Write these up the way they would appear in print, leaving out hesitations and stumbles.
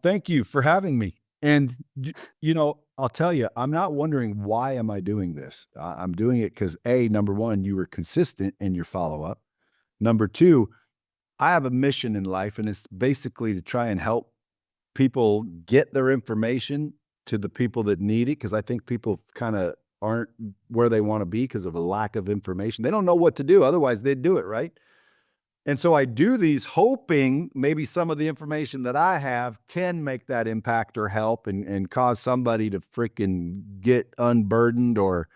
Thank you for having me. And I'll tell you, I'm not wondering why am I doing this. I'm doing it because number one, you were consistent in your follow up. Number two, I have a mission in life, and it's basically to try and help people get their information to the people that need it. Because I think people kind of aren't where they want to be because of a lack of information. They don't know what to do. Otherwise, they'd do it, right? And so I do these hoping maybe some of the information that I have can make that impact or help and cause somebody to freaking get unburdened or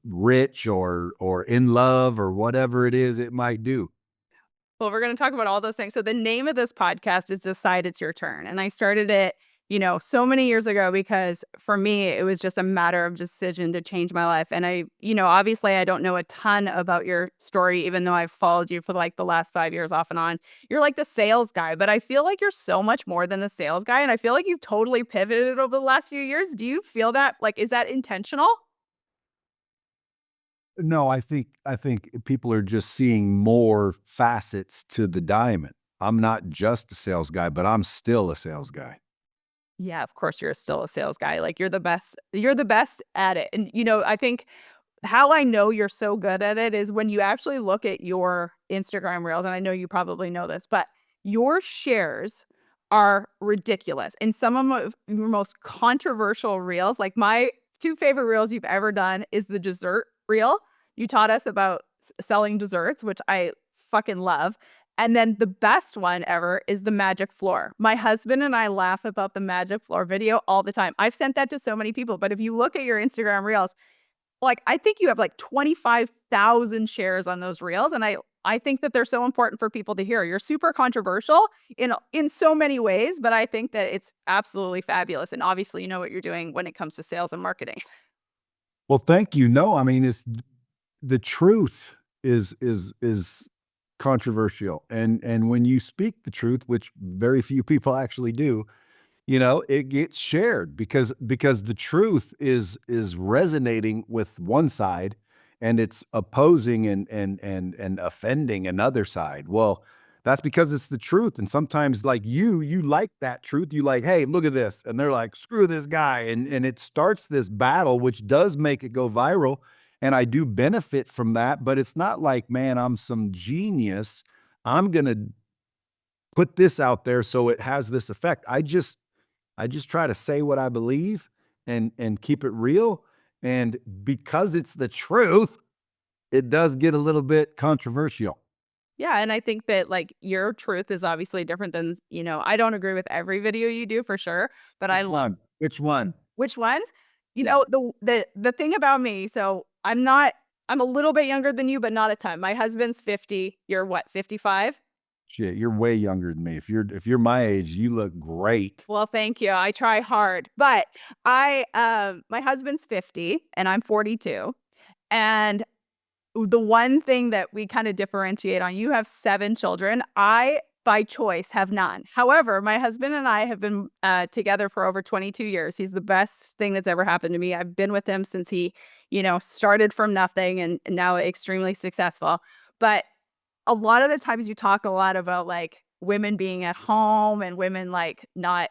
rich or in love or whatever it is it might do. Well, we're going to talk about all those things. So the name of this podcast is Decide It's Your Turn. And I started it, so many years ago because for me, it was just a matter of decision to change my life. And obviously I don't know a ton about your story, even though I've followed you for like the last 5 years off and on. You're like the sales guy, but I feel like you're so much more than the sales guy. And I feel like you've totally pivoted over the last few years. Do you feel that? Like, is that intentional? No, I think people are just seeing more facets to the diamond. I'm not just a sales guy, but I'm still a sales guy. Yeah, of course you're still a sales guy. Like you're the best at it. And I think how I know you're so good at it is when you actually look at your Instagram reels, and I know you probably know this, but your shares are ridiculous. And some of your most controversial reels, like my two favorite reels you've ever done is the dessert reel. You taught us about selling desserts, which I fucking love. And then the best one ever is the magic floor. My husband and I laugh about the magic floor video all the time. I've sent that to so many people, but if you look at your Instagram reels, like, I think you have, like, 25,000 shares on those reels, and I think that they're so important for people to hear. You're super controversial in so many ways, but I think that it's absolutely fabulous, and obviously, you know what you're doing when it comes to sales and marketing. Well, thank you. No, I mean, it's the truth is controversial. And when you speak the truth, which very few people actually do, it gets shared because the truth is resonating with one side and it's opposing and offending another side. Well, that's because it's the truth. And sometimes like you like that truth. You like, hey, look at this. And they're like, screw this guy. And it starts this battle, which does make it go viral. And I do benefit from that, but it's not like, man, I'm some genius. I'm gonna put this out there so it has this effect. I just try to say what I believe and keep it real, and because it's the truth, it does get a little bit controversial. Yeah, and I think that, like, your truth is obviously different than I don't agree with every video you do for sure, but I Which love one? Which one? which ones? The thing about me, so I'm a little bit younger than you, but not a ton. My husband's 50. You're what, 55? Shit, you're way younger than me. If you're my age, you look great. Well, thank you. I try hard. But my husband's 50 and I'm 42. And the one thing that we kind of differentiate on, you have 7 children. I, by choice, have none. However, my husband and I have been together for over 22 years. He's the best thing that's ever happened to me. I've been with him since he, started from nothing and now extremely successful. But a lot of the times you talk a lot about like women being at home and women like not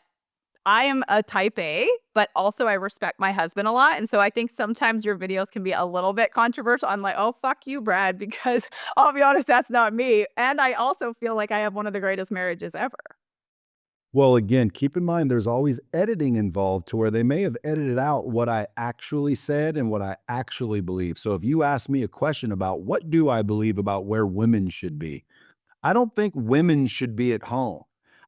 I am a type A, but also I respect my husband a lot. And so I think sometimes your videos can be a little bit controversial. I'm like, oh, fuck you, Brad, because I'll be honest, that's not me. And I also feel like I have one of the greatest marriages ever. Well, again, keep in mind there's always editing involved to where they may have edited out what I actually said and what I actually believe. So if you ask me a question about what do I believe about where women should be, I don't think women should be at home.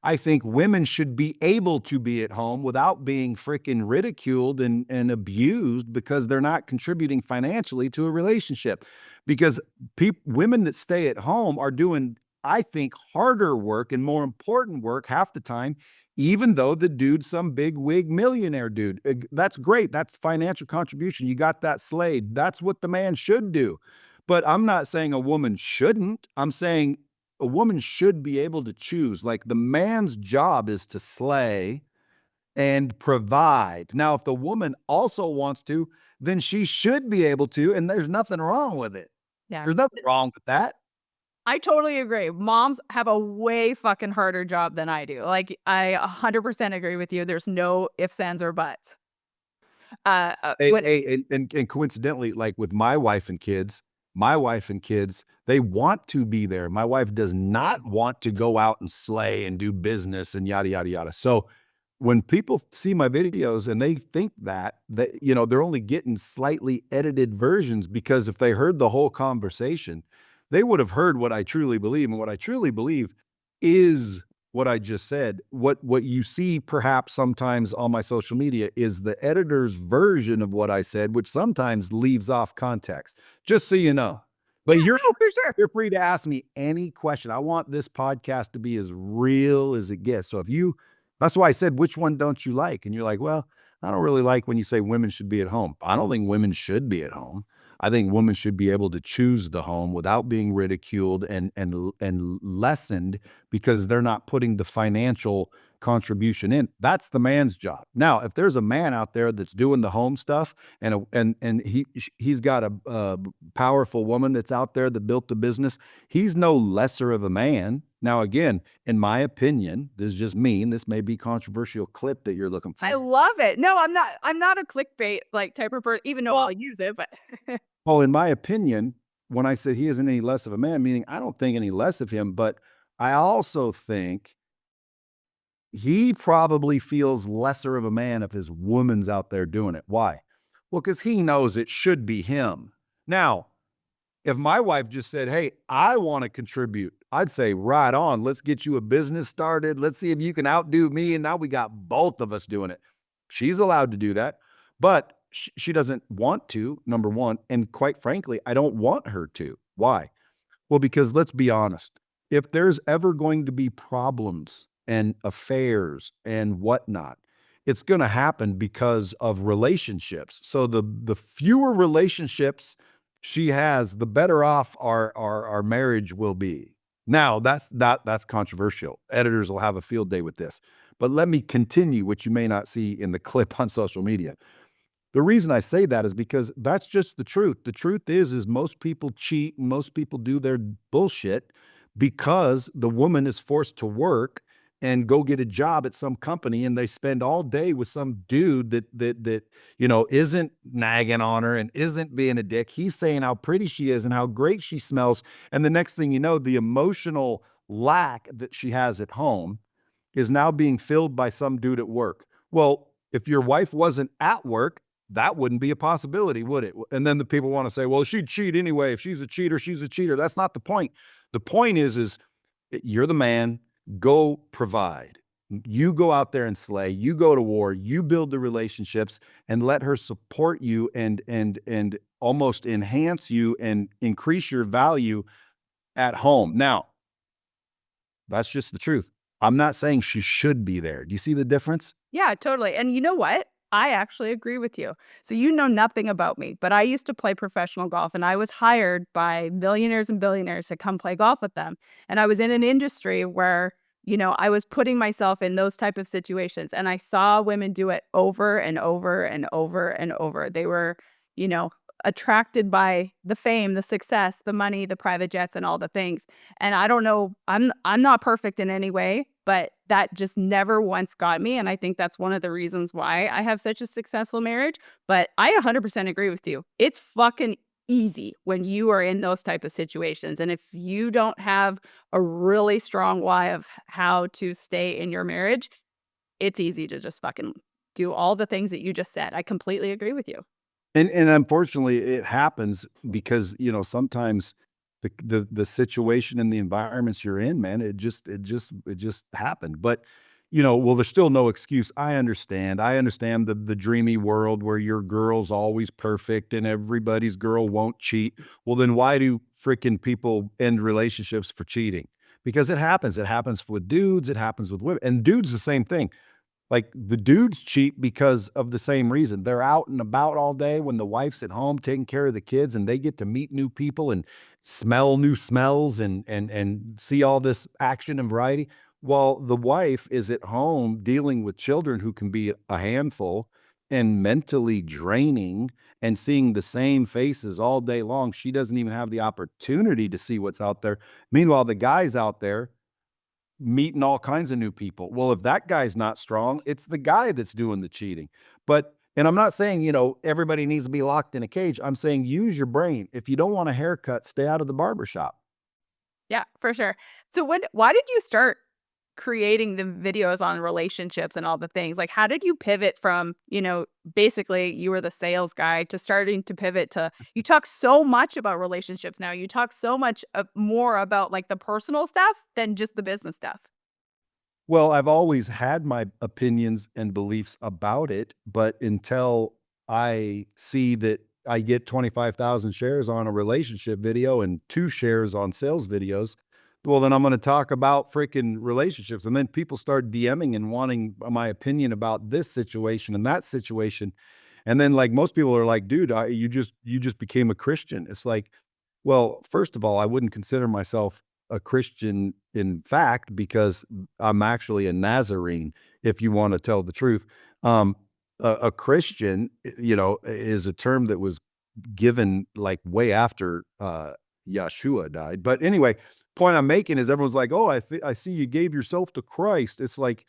I think women should be able to be at home without being freaking ridiculed and abused because they're not contributing financially to a relationship. Because women that stay at home are doing, I think, harder work and more important work half the time, even though the dude's some big wig millionaire dude. That's great. That's financial contribution. You got that slayed. That's what the man should do. But I'm not saying a woman shouldn't. I'm saying a woman should be able to choose. Like the man's job is to slay and provide. Now, if the woman also wants to, then she should be able to, and there's nothing wrong with it. Yeah. There's nothing wrong with that. I totally agree. Moms have a way fucking harder job than I do. Like, I 100% agree with you. There's no ifs, ands, or buts. When And coincidentally, like with my wife and kids, they want to be there. My wife does not want to go out and slay and do business and yada, yada, yada. So when people see my videos and they think that, they're only getting slightly edited versions because if they heard the whole conversation, they would have heard what I truly believe. And what I truly believe is what I just said. What you see perhaps sometimes on my social media is the editor's version of what I said, which sometimes leaves off context, just so you know. But Yeah, no, for sure. you're free to ask me any question. I want this podcast to be as real as it gets. So if you that's why I said, which one don't you like? And you're like, well, I don't really like when you say women should be at home. I don't think women should be at home. I think women should be able to choose the home without being ridiculed and lessened because they're not putting the financial contribution in. That's the man's job. Now, if there's a man out there that's doing the home stuff and he's got a powerful woman that's out there that built the business, he's no lesser of a man. Now, again, in my opinion, this is just me, and this may be controversial clip that you're looking I for. love it. No, I'm not a clickbait, like, type of person, even though I'll use it, but Well, in my opinion, when I said he isn't any less of a man, meaning I don't think any less of him, but I also think he probably feels lesser of a man if his woman's out there doing it. Why? Well, because he knows it should be him. Now, if my wife just said, "Hey, I want to contribute," I'd say, "Right on. Let's get you a business started. Let's see if you can outdo me." And now we got both of us doing it. She's allowed to do that, but she doesn't want to, number one. And quite frankly, I don't want her to. Why? Well, because let's be honest, if there's ever going to be problems and affairs and whatnot, it's going to happen because of relationships. So the fewer relationships she has, the better off our marriage will be. Now, that's controversial. Editors will have a field day with this. But let me continue, which you may not see in the clip on social media. The reason I say that is because that's just the truth. The truth is most people cheat, and most people do their bullshit because the woman is forced to work and go get a job at some company, and they spend all day with some dude that isn't nagging on her and isn't being a dick. He's saying how pretty she is and how great she smells, and the next thing you know, the emotional lack that she has at home is now being filled by some dude at work. Well, if your wife wasn't at work, that wouldn't be a possibility, would it? And then the people want to say, well, she'd cheat anyway. If she's a cheater, she's a cheater. That's not the point. The point is you're the man, go provide. You go out there and slay, you go to war, you build the relationships and let her support you and almost enhance you and increase your value at home. Now, that's just the truth. I'm not saying she should be there. Do you see the difference? yeah, totally. And you know what? I actually agree with you. So you know nothing about me, but I used to play professional golf and I was hired by millionaires and billionaires to come play golf with them. And I was in an industry where, I was putting myself in those type of situations and I saw women do it over and over and over and over. They were, you know, attracted by the fame, the success, the money, the private jets and all the things. And I don't know, I'm not perfect in any way, but that just never once got me, and I think that's one of the reasons why I have such a successful marriage, but I 100% agree with you. It's fucking easy when you are in those type of situations, and if you don't have a really strong why of how to stay in your marriage, it's easy to just fucking do all the things that you just said. I completely agree with you. And unfortunately, it happens because, sometimes the situation and the environments you're in, man, it just happened. But, well, there's still no excuse. I understand. I understand the dreamy world where your girl's always perfect and everybody's girl won't cheat. Well, then why do freaking people end relationships for cheating? Because it happens. It happens with dudes, it happens with women. And dudes the same thing. Like, the dudes cheat because of the same reason. They're out and about all day when the wife's at home taking care of the kids, and they get to meet new people and smell new smells and see all this action and variety, while the wife is at home dealing with children who can be a handful, and mentally draining, and seeing the same faces all day long. She doesn't even have the opportunity to see what's out there. Meanwhile, the guy's out there meeting all kinds of new people. Well, if that guy's not strong, it's the guy that's doing the cheating. But and I'm not saying, everybody needs to be locked in a cage. I'm saying use your brain. If you don't want a haircut, stay out of the barber shop. Yeah, for sure. So why did you start creating the videos on relationships and all the things? Like, how did you pivot from, basically you were the sales guy to starting to pivot to you talk so much about relationships now. You talk so much more about like the personal stuff than just the business stuff. Well, I've always had my opinions and beliefs about it, but until I see that I get 25,000 shares on a relationship video and 2 shares on sales videos, well, then I'm gonna talk about freaking relationships, and then people start DMing and wanting my opinion about this situation and that situation, and then, like, most people are like, "Dude, you just became a Christian." It's like, well, first of all, I wouldn't consider myself a Christian in fact, because I'm actually a Nazarene, if you wanna tell the truth. Um, a Christian, is a term that was given, like, way after, Yeshua died. But anyway, point I'm making is everyone's like, "Oh, I see you gave yourself to Christ." It's like,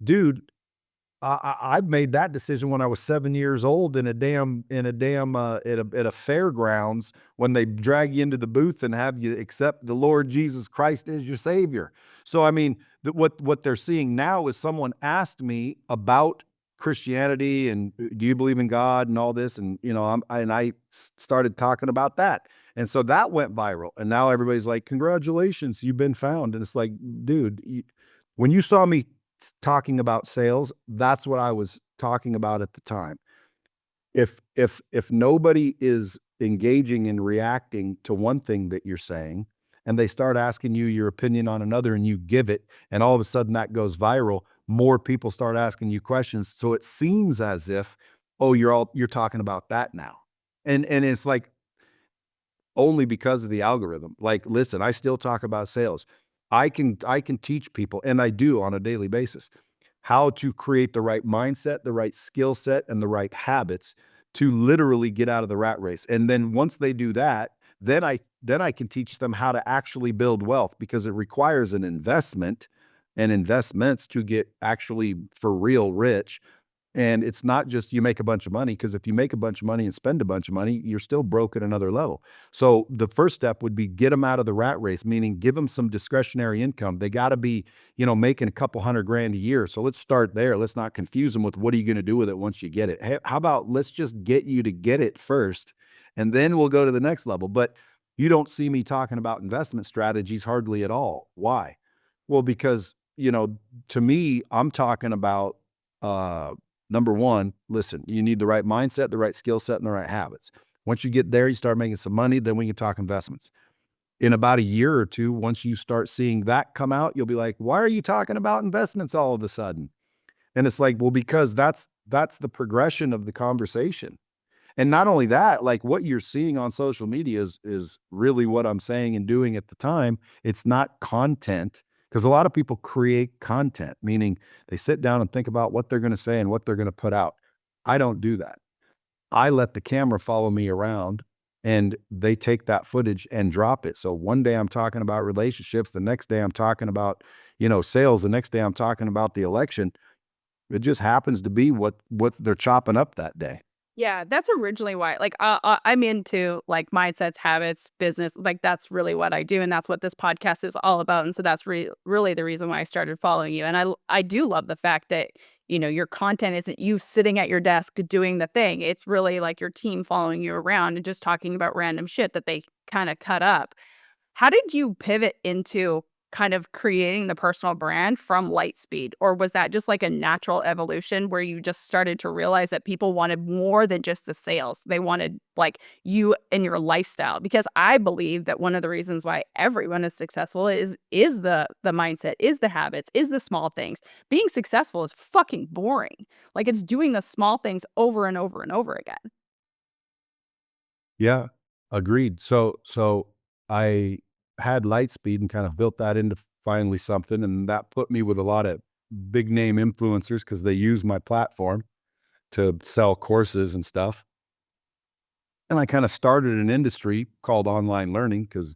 dude, I made that decision when I was 7 years old at a fairgrounds when they drag you into the booth and have you accept the Lord Jesus Christ as your savior. So, I mean, what they're seeing now is someone asked me about Christianity and, "Do you believe in God?" and all this, and, I started talking about that, and so that went viral, and now everybody's like, "Congratulations, you've been found," and it's like, dude, when you saw me talking about sales, that's what I was talking about at the time. If nobody is engaging and reacting to one thing that you're saying, and they start asking you your opinion on another and you give it, and all of a sudden that goes viral, more people start asking you questions. So it seems as if, oh, you're talking about that now. And it's like only because of the algorithm. Like, listen, I still talk about sales. I can teach people, and I do on a daily basis, how to create the right mindset, the right skill set, and the right habits to literally get out of the rat race. And then once they do that, then I can teach them how to actually build wealth because it requires an investment and investments to get actually for real rich. And it's not just you make a bunch of money, because if you make a bunch of money and spend a bunch of money, you're still broke at another level. So the first step would be get them out of the rat race, meaning give them some discretionary income. They got to be, making a couple hundred grand a year. So let's start there. Let's not confuse them with what are you going to do with it once you get it. Hey, how about let's just get you to get it first, and then we'll go to the next level. But you don't see me talking about investment strategies hardly at all. Why? Well, because, to me, I'm talking about uh number one, listen, you need the right mindset, the right skill set, and the right habits. Once you get there, you start making some money, then we can talk investments. In about a year or two, once you start seeing that come out, you'll be like, why are you talking about investments all of a sudden? And it's like, well, because that's the progression of the conversation. And not only that, like what you're seeing on social media is really what I'm saying and doing at the time. It's not content, because a lot of people create content, meaning they sit down and think about what they're going to say and what they're going to put out. I don't do that. I let the camera follow me around, and they take that footage and drop it. So one day I'm talking about relationships, the next day I'm talking about, sales, the next day I'm talking about the election. It just happens to be what they're chopping up that day. Yeah, that's originally why like, I'm into, like, mindsets, habits, business, like, that's really what I do, and that's what this podcast is all about, and so that's really the reason why I started following you, and I do love the fact that, your content isn't you sitting at your desk doing the thing, it's really, like, your team following you around and just talking about random shit that they kinda cut up. How did you pivot into kind of creating the personal brand from Lightspeed? Or was that just like a natural evolution where you just started to realize that people wanted more than just the sales? They wanted like you and your lifestyle. Because I believe that one of the reasons why everyone is successful is the mindset, is the habits, is the small things. Being successful is fucking boring. Like it's doing the small things over and over and over again. Yeah, agreed. So I had Lightspeed and kind of built that into finally something, and that put me with a lot of big name influencers because they use my platform to sell courses and stuff. And I kind of started an industry called online learning because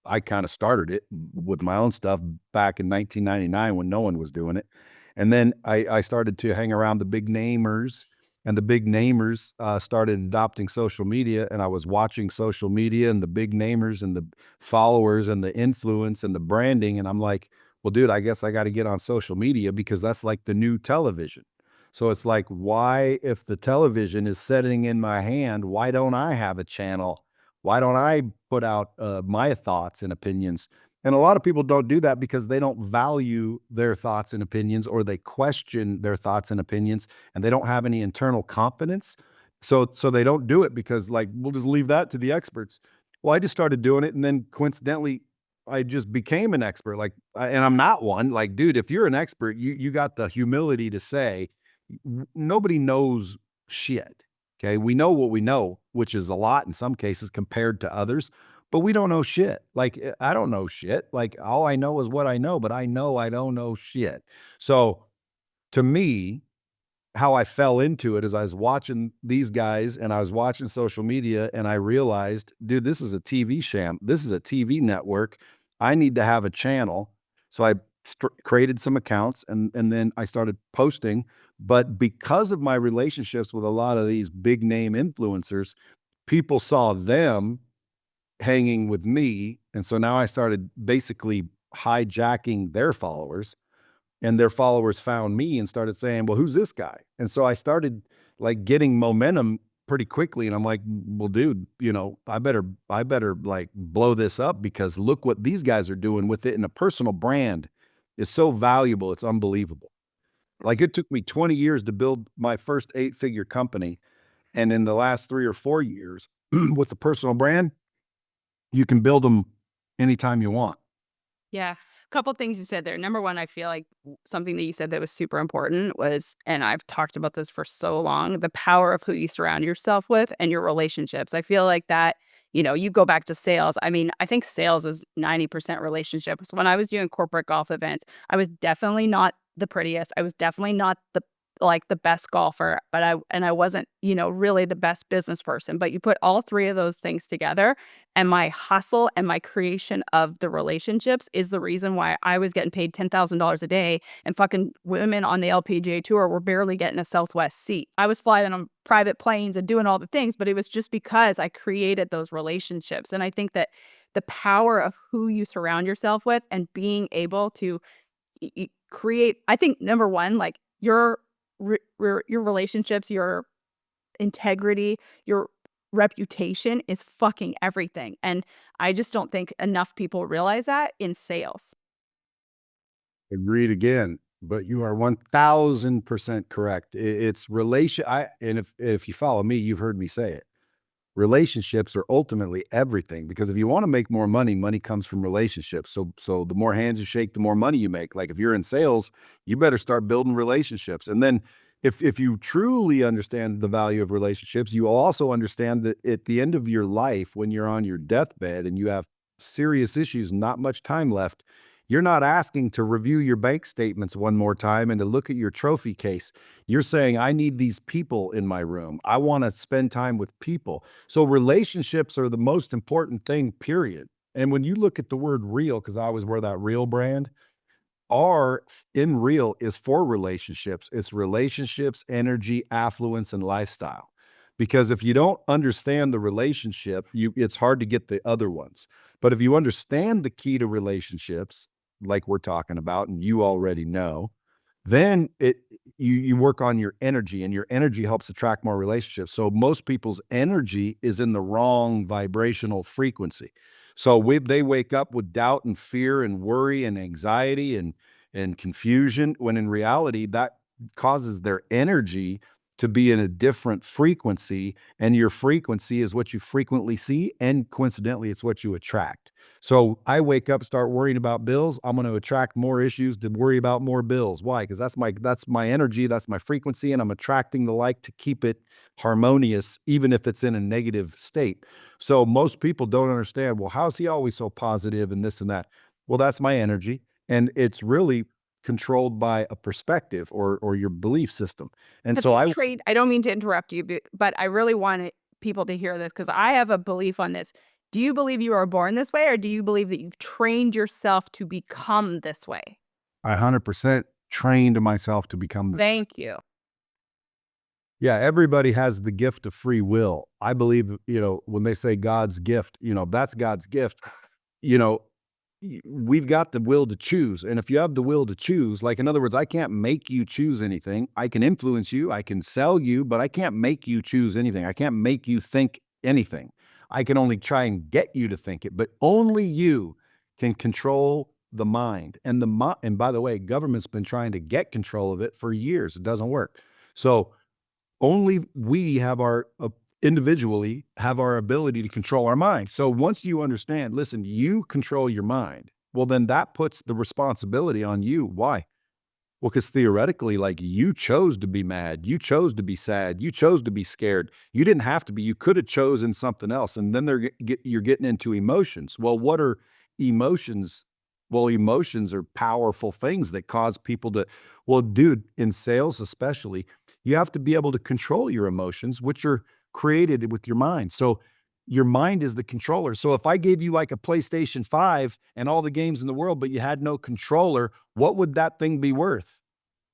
I kind of started it with my own stuff back in 1999 when no one was doing it. And then I started to hang around the big namers, and the big namers started adopting social media. And I was watching social media and the big namers and the followers and the influence and the branding. And I'm like, well, dude, I guess I got to get on social media because that's like the new television. So it's like, why, if the television is sitting in my hand, why don't I have a channel? Why don't I put out my thoughts and opinions? And a lot of people don't do that because they don't value their thoughts and opinions, or they question their thoughts and opinions, and they don't have any internal confidence. So they don't do it because, like, we'll just leave that to the experts. Well, I just started doing it, and then coincidentally, I just became an expert. Like, and I'm not one. Like, dude, if you're an expert, you got the humility to say, nobody knows shit. Okay. We know what we know, which is a lot in some cases compared to others, but we don't know shit. Like, I don't know shit. Like, all I know is what I know, but I know I don't know shit. So to me, how I fell into it is I was watching these guys and I was watching social media, and I realized, dude, this is a TV sham. This is a TV network. I need to have a channel. So I created some accounts, and then I started posting. But because of my relationships with a lot of these big name influencers, people saw them hanging with me. And so now I started basically hijacking their followers, and their followers found me and started saying, "Well, who's this guy?" And so I started, like, getting momentum pretty quickly, and I'm like, "Well, dude, I better, like, blow this up because look what these guys are doing with it." And a personal brand is so valuable, it's unbelievable. Like, it took me 20 years to build my first eight-figure company, and in the last 3 or 4 years, with the personal brand, you can build them anytime you want. Yeah. Couple things you said there. Number one, I feel like something that you said that was super important was, and I've talked about this for so long, the power of who you surround yourself with and your relationships. I feel like that, you go back to sales. I mean, I think sales is 90% relationships. When I was doing corporate golf events, I was definitely not the prettiest. I was definitely not the best golfer, but I wasn't, really the best business person. But you put all three of those things together, and my hustle and my creation of the relationships is the reason why I was getting paid $10,000 a day, and fucking women on the LPGA tour were barely getting a Southwest seat. I was flying on private planes and doing all the things, but it was just because I created those relationships. And I think that the power of who you surround yourself with and being able to create, I think number one, like your relationships, your integrity, your reputation is fucking everything. And I just don't think enough people realize that in sales. Agreed again, but you are 1000% correct. It's relation I and if you follow me, you've heard me say it. Relationships are ultimately everything, because if you wanna make more money, money comes from relationships. So the more hands you shake, the more money you make. Like, if you're in sales, you better start building relationships. And then if you truly understand the value of relationships, you will also understand that at the end of your life, when you're on your deathbed and you have serious issues, not much time left, you're not asking to review your bank statements one more time and to look at your trophy case. You're saying, I need these people in my room. I want to spend time with people. So relationships are the most important thing, period. And when you look at the word real, because I always wear that real brand, R in real is for relationships. It's relationships, energy, affluence, and lifestyle. Because if you don't understand the relationship, it's hard to get the other ones. But if you understand the key to relationships, like we're talking about, and you already know, then you work on your energy, and your energy helps attract more relationships. So most people's energy is in the wrong vibrational frequency. So they wake up with doubt and fear and worry and anxiety and confusion, when in reality that causes their energy to be in a different frequency, and your frequency is what you frequently see, and coincidentally it's what you attract. So I wake up, start worrying about bills, I'm going to attract more issues to worry about more bills. Why? Because that's my energy, that's my frequency, and I'm attracting the like to keep it harmonious, even if it's in a negative state. So most people don't understand, well, how's he always so positive and this and that? Well, that's my energy. And it's really controlled by a perspective or your belief system. And Have so you I trained I don't mean to interrupt you, but I really want people to hear this because I have a belief on this. Do you believe you are born this way, or do you believe that you've trained yourself to become this way? I 100% trained myself to become this way. Thank you. Yeah, everybody has the gift of free will. I believe, when they say God's gift, that's God's gift. You know, we've got the will to choose. And if you have the will to choose, like in other words, I can't make you choose anything. I can influence you, I can sell you, but I can't make you choose anything. I can't make you think anything. I can only try and get you to think it, but only you can control the mind. And by the way, government's been trying to get control of it for years. It doesn't work. So only we have individually have our ability to control our mind. So once you understand, listen, you control your mind. Well, then that puts the responsibility on you. Why? Well, because theoretically, like you chose to be mad, you chose to be sad, you chose to be scared. You didn't have to be. You could have chosen something else. And then you're getting into emotions. Well, what are emotions? Well, emotions are powerful things that cause people to, well, dude, in sales especially, you have to be able to control your emotions, which are created with your mind. So your mind is the controller. So if I gave you like a PlayStation 5 and all the games in the world, but you had no controller, what would that thing be worth?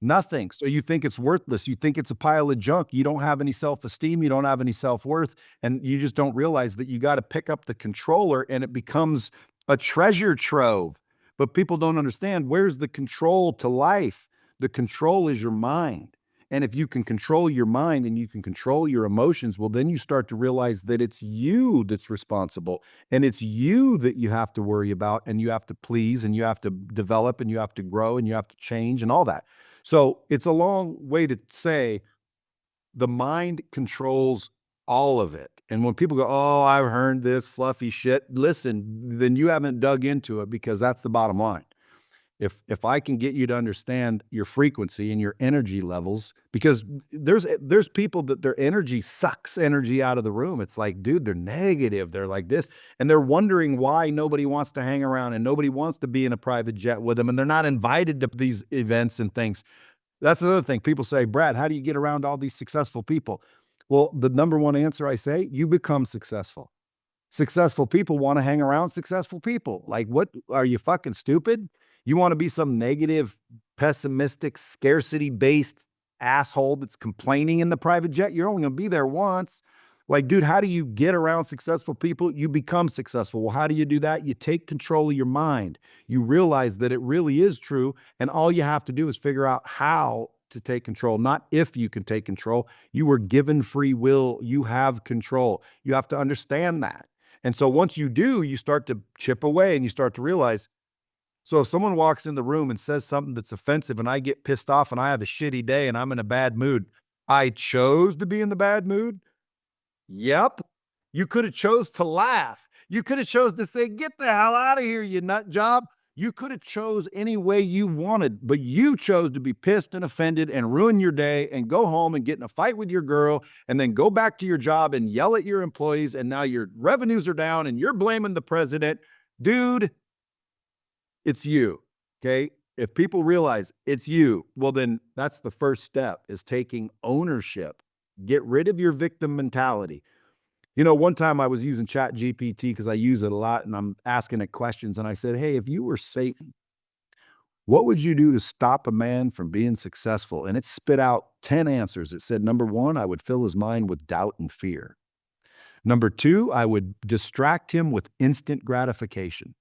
Nothing. So you think it's worthless. You think it's a pile of junk. You don't have any self-esteem. You don't have any self-worth. And you just don't realize that you got to pick up the controller and it becomes a treasure trove. But people don't understand, where's the control to life? The control is your mind. And if you can control your mind and you can control your emotions, well, then you start to realize that it's you that's responsible and it's you that you have to worry about and you have to please and you have to develop and you have to grow and you have to change and all that. So it's a long way to say the mind controls all of it. And when people go, oh, I've heard this fluffy shit, listen, then you haven't dug into it because that's the bottom line. If I can get you to understand your frequency and your energy levels, because there's people that their energy sucks energy out of the room. It's like, dude, they're negative. They're like this, and they're wondering why nobody wants to hang around and nobody wants to be in a private jet with them, and they're not invited to these events and things. That's another thing. People say, Brad, how do you get around all these successful people? Well, the number one answer I say, you become successful. Successful people wanna hang around successful people. Like, what are you fucking stupid? You wanna be some negative, pessimistic, scarcity-based asshole that's complaining in the private jet? You're only gonna be there once. Like, dude, how do you get around successful people? You become successful. Well, how do you do that? You take control of your mind. You realize that it really is true, and all you have to do is figure out how to take control, not if you can take control. You were given free will. You have control. You have to understand that. And so once you do, you start to chip away and you start to realize, so if someone walks in the room and says something that's offensive and I get pissed off and I have a shitty day and I'm in a bad mood, I chose to be in the bad mood. Yep. You could have chose to laugh. You could have chose to say, "Get the hell out of here, you nut job." You could have chose any way you wanted, but you chose to be pissed and offended and ruin your day and go home and get in a fight with your girl and then go back to your job and yell at your employees and now your revenues are down and you're blaming the president. Dude, it's you. Okay? If people realize it's you, well then that's the first step is taking ownership. Get rid of your victim mentality. One time I was using Chat GPT because I use it a lot and I'm asking it questions. And I said, hey, if you were Satan, what would you do to stop a man from being successful? And it spit out 10 answers. It said, number one, I would fill his mind with doubt and fear. Number two, I would distract him with instant gratification.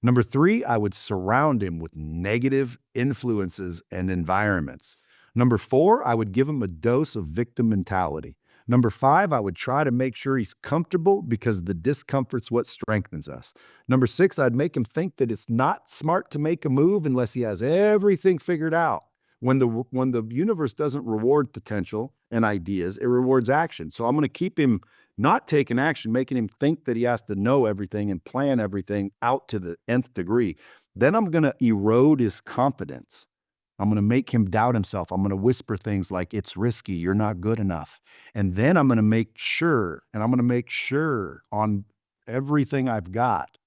Number three, I would surround him with negative influences and environments. Number four, I would give him a dose of victim mentality. Number five, I would try to make sure he's comfortable because the discomfort's what strengthens us. Number six, I'd make him think that it's not smart to make a move unless he has everything figured out. When the universe doesn't reward potential and ideas, it rewards action. So I'm going to keep him not taking action, making him think that he has to know everything and plan everything out to the nth degree. Then I'm going to erode his confidence. I'm going to make him doubt himself. I'm going to whisper things like, it's risky, you're not good enough. And then I'm going to make sure, and I'm going to make sure on everything I've got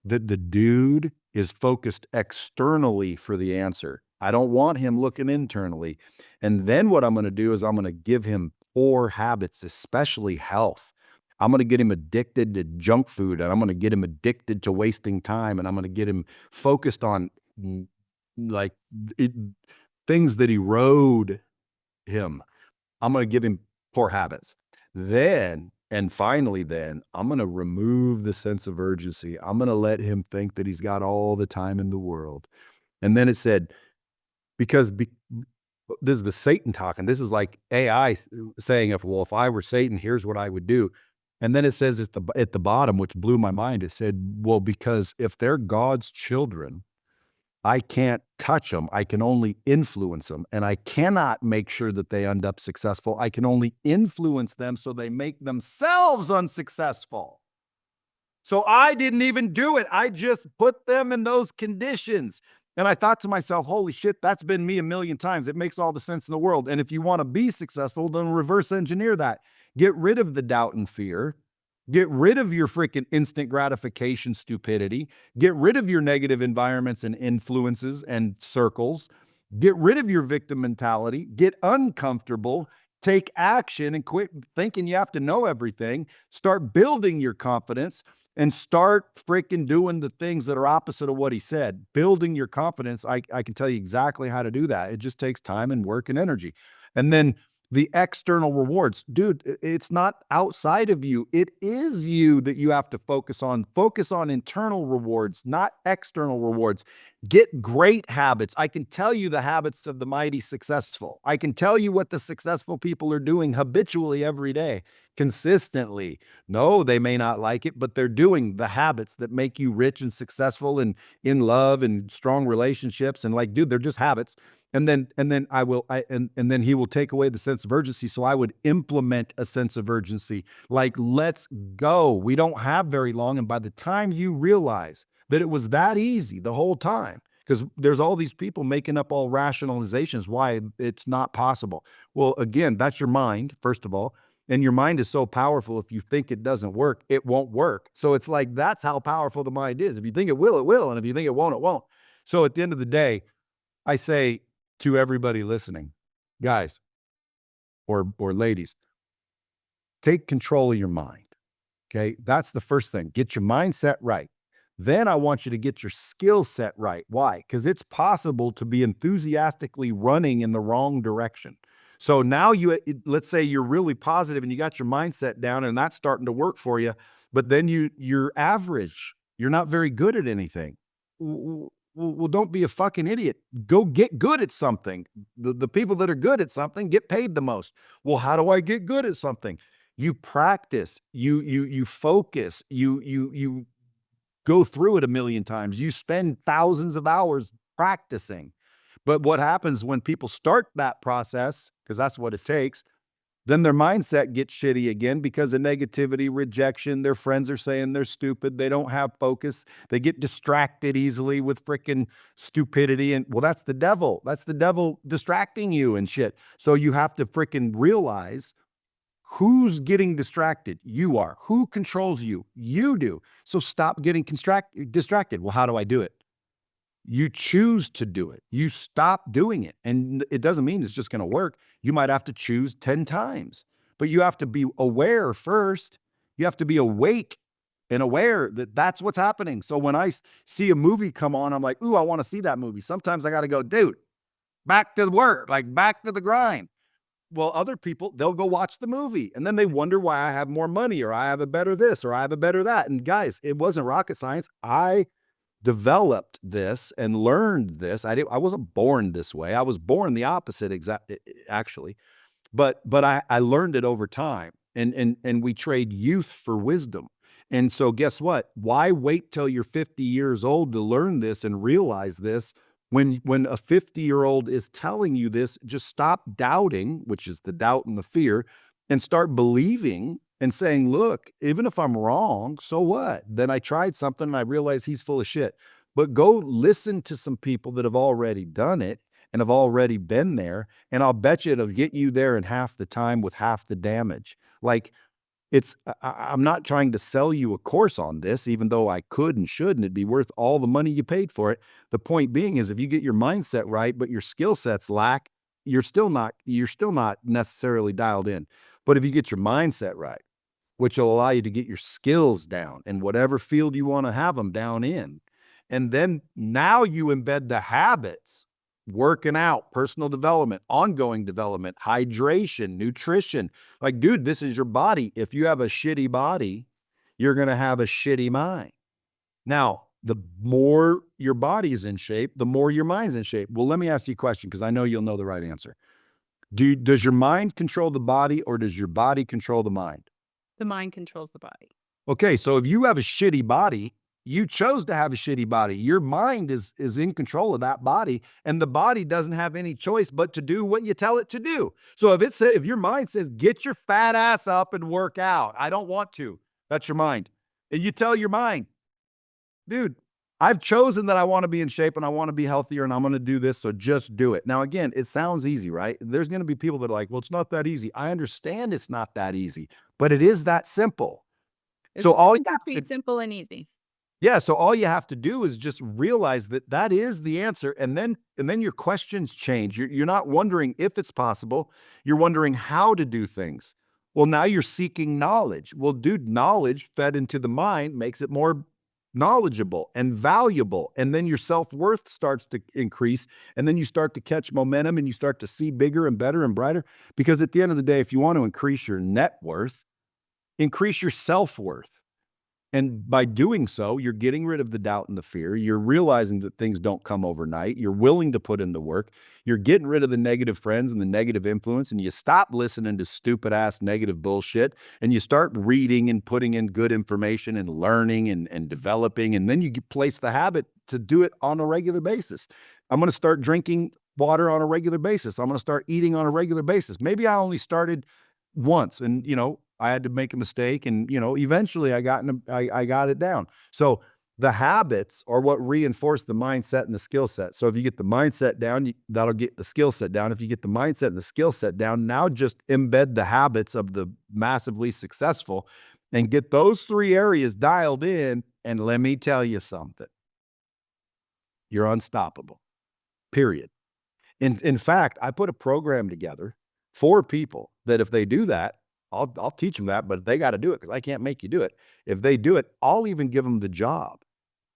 that the dude is focused externally for the answer. I don't want him looking internally. And then what I'm going to do is I'm going to give him poor habits, especially health. I'm going to get him addicted to junk food, and I'm going to get him addicted to wasting time, and I'm going to get him focused on mm, like it, things that erode him. I'm going to give him poor habits. Then, and finally, then I'm going to remove the sense of urgency. I'm going to let him think that he's got all the time in the world. And then it said, because this is the Satan talking. This is like AI saying, if I were Satan, here's what I would do. And then it says at the bottom, which blew my mind. It said, well, because if they're God's children, I can't touch them. I can only influence them. And I cannot make sure that they end up successful. I can only influence them so they make themselves unsuccessful. So I didn't even do it. I just put them in those conditions. And I thought to myself, holy shit, that's been me a million times. It makes all the sense in the world. And if you want to be successful, then reverse engineer that. Get rid of the doubt and fear. Get rid of your freaking instant gratification stupidity. Get rid of your negative environments and influences and circles. Get rid of your victim mentality. Get uncomfortable. Take action and quit thinking you have to know everything. Start building your confidence and start freaking doing the things that are opposite of what he said. Building your confidence, I can tell you exactly how to do that. It just takes time and work and energy. And then the external rewards, dude, it's not outside of you. It is you that you have to focus on. Focus on internal rewards, not external rewards. Get great habits. I can tell you the habits of the mighty successful. I can tell you what the successful people are doing habitually every day, consistently. No, they may not like it, but they're doing the habits that make you rich and successful and in love and strong relationships. And like, dude, they're just habits. And then he will take away the sense of urgency. So I would implement a sense of urgency. Like, let's go. We don't have very long. And by the time you realize that it was that easy the whole time, because there's all these people making up all rationalizations why it's not possible. Well, again, that's your mind, first of all. And your mind is so powerful. If you think it doesn't work, it won't work. So it's like, that's how powerful the mind is. If you think it will, it will. And if you think it won't, it won't. So at the end of the day, I say to everybody listening, guys or ladies, take control of your mind. Okay. That's the first thing. Get your mindset right. Then I want you to get your skill set right. Why? Because it's possible to be enthusiastically running in the wrong direction. So now let's say you're really positive and you got your mindset down and that's starting to work for you, but then you're average. You're not very good at anything. Well, don't be a fucking idiot. Go get good at something. The people that are good at something get paid the most. Well, how do I get good at something? You practice, you focus, you go through it a million times. You spend thousands of hours practicing. But what happens when people start that process, because that's what it takes, then their mindset gets shitty again because of negativity, rejection. Their friends are saying they're stupid. They don't have focus. They get distracted easily with freaking stupidity. And well, that's the devil. That's the devil distracting you and shit. So you have to freaking realize who's getting distracted. You are. Who controls you? You do. So stop getting distracted. Well, how do I do it? You choose to do it. You stop doing it. And it doesn't mean it's just going to work. You might have to choose 10 times, but you have to be aware first. You have to be awake and aware that that's what's happening. So when I see a movie come on, I'm like, ooh, I want to see that movie. Sometimes I got to go, dude, back to the work, like back to the grind. Well, other people, they'll go watch the movie and then they wonder why I have more money or I have a better this or I have a better that. And guys, it wasn't rocket science. I developed this and learned this. I wasn't born this way. I was born the opposite actually. But I learned it over time. And we trade youth for wisdom. And so guess what? Why wait till you're 50 years old to learn this and realize this when a 50-year-old is telling you this? Just stop doubting, which is the doubt and the fear, and start believing and saying, look, even if I'm wrong, so what? Then I tried something and I realized he's full of shit. But go listen to some people that have already done it and have already been there. And I'll bet you it'll get you there in half the time with half the damage. Like I'm not trying to sell you a course on this, even though I could and should, and it'd be worth all the money you paid for it. The point being is if you get your mindset right, but your skill sets lack, you're still not necessarily dialed in. But if you get your mindset right, which will allow you to get your skills down in whatever field you want to have them down in. And then now you embed the habits, working out, personal development, ongoing development, hydration, nutrition. Like, dude, this is your body. If you have a shitty body, you're going to have a shitty mind. Now, the more your body is in shape, the more your mind's in shape. Well, let me ask you a question because I know you'll know the right answer. Does your mind control the body or does your body control the mind? The mind controls the body. Okay, so if you have a shitty body, you chose to have a shitty body. Your mind is in control of that body, and the body doesn't have any choice but to do what you tell it to do. So if your mind says, "Get your fat ass up and work out," I don't want to. That's your mind. And you tell your mind, "Dude, I've chosen that I want to be in shape and I want to be healthier and I'm going to do this, so just do it." Now, again, it sounds easy, right? There's going to be people that are like, "Well, it's not that easy." I understand it's not that easy, but it is that simple. It's So all you simple, have sweet, to simple, and easy. Yeah, so all you have to do is just realize that that is the answer, and then your questions change. You're not wondering if it's possible, you're wondering how to do things. Well, now you're seeking knowledge. Well, dude, knowledge fed into the mind makes it more knowledgeable and valuable, and then your self-worth starts to increase, and then you start to catch momentum, and you start to see bigger and better and brighter, because at the end of the day, if you want to increase your net worth, increase your self-worth. And by doing so, you're getting rid of the doubt and the fear. You're realizing that things don't come overnight. You're willing to put in the work. You're getting rid of the negative friends and the negative influence, and you stop listening to stupid ass negative bullshit. And you start reading and putting in good information and learning and developing. And then you place the habit to do it on a regular basis. I'm going to start drinking water on a regular basis. I'm going to start eating on a regular basis. Maybe I only started once and I had to make a mistake and eventually I got it down. So the habits are what reinforce the mindset and the skill set. So if you get the mindset down, that'll get the skill set down. If you get the mindset and the skill set down, now just embed the habits of the massively successful and get those three areas dialed in. And let me tell you something, you're unstoppable, period. In fact, I put a program together for people that if they do that, I'll teach them that, but they got to do it because I can't make you do it. If they do it, I'll even give them the job.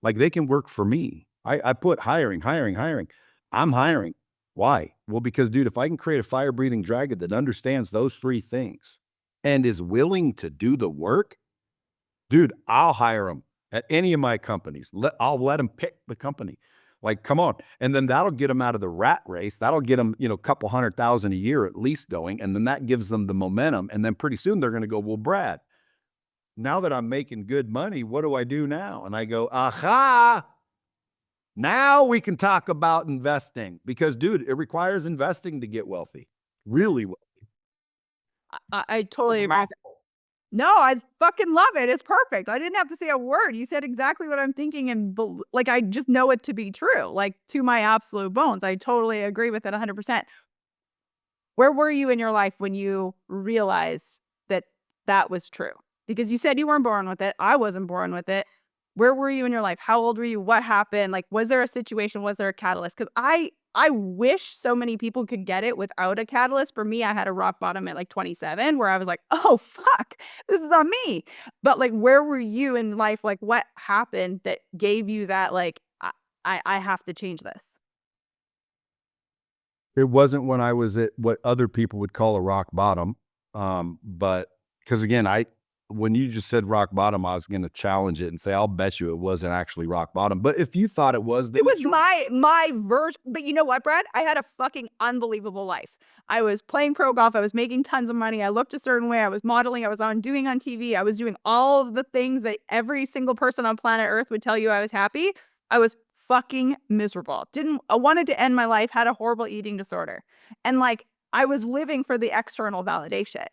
Like they can work for me. I put hiring, hiring, hiring. I'm hiring. Why? Well, because dude, if I can create a fire breathing dragon that understands those three things and is willing to do the work, dude, I'll hire them at any of my companies. I'll let them pick the company. Like, come on. And then that'll get them out of the rat race. That'll get them, a couple 100,000 a year at least going. And then that gives them the momentum. And then pretty soon they're going to go, well, Brad, now that I'm making good money, what do I do now? And I go, aha, now we can talk about investing because, dude, it requires investing to get wealthy. Really wealthy. I That was totally a agree. mouthful. No, I fucking love it. It's perfect. I didn't have to say a word. You said exactly what I'm thinking and like I just know it to be true, like to my absolute bones. I totally agree with it 100%. Where were you in your life when you realized that that was true? Because you said you weren't born with it. I wasn't born with it. Where were you in your life? How old were you? What happened? Like, was there a situation? Was there a catalyst? Because I wish so many people could get it without a catalyst. For me, I had a rock bottom at like 27 where I was like, oh fuck, this is on me. But like, where were you in life? Like, what happened that gave you that like I have to change this? It wasn't when I was at what other people would call a rock bottom. But because again, when you just said rock bottom, I was going to challenge it and say, I'll bet you it wasn't actually rock bottom. But if you thought it was, then It was it's my version, but you know what, Brad? I had a fucking unbelievable life. I was playing pro golf, I was making tons of money, I looked a certain way, I was modeling, I was doing on TV, I was doing all of the things that every single person on planet Earth would tell you I was happy. I was fucking miserable. I wanted to end my life, had a horrible eating disorder. And like I was living for the external validation.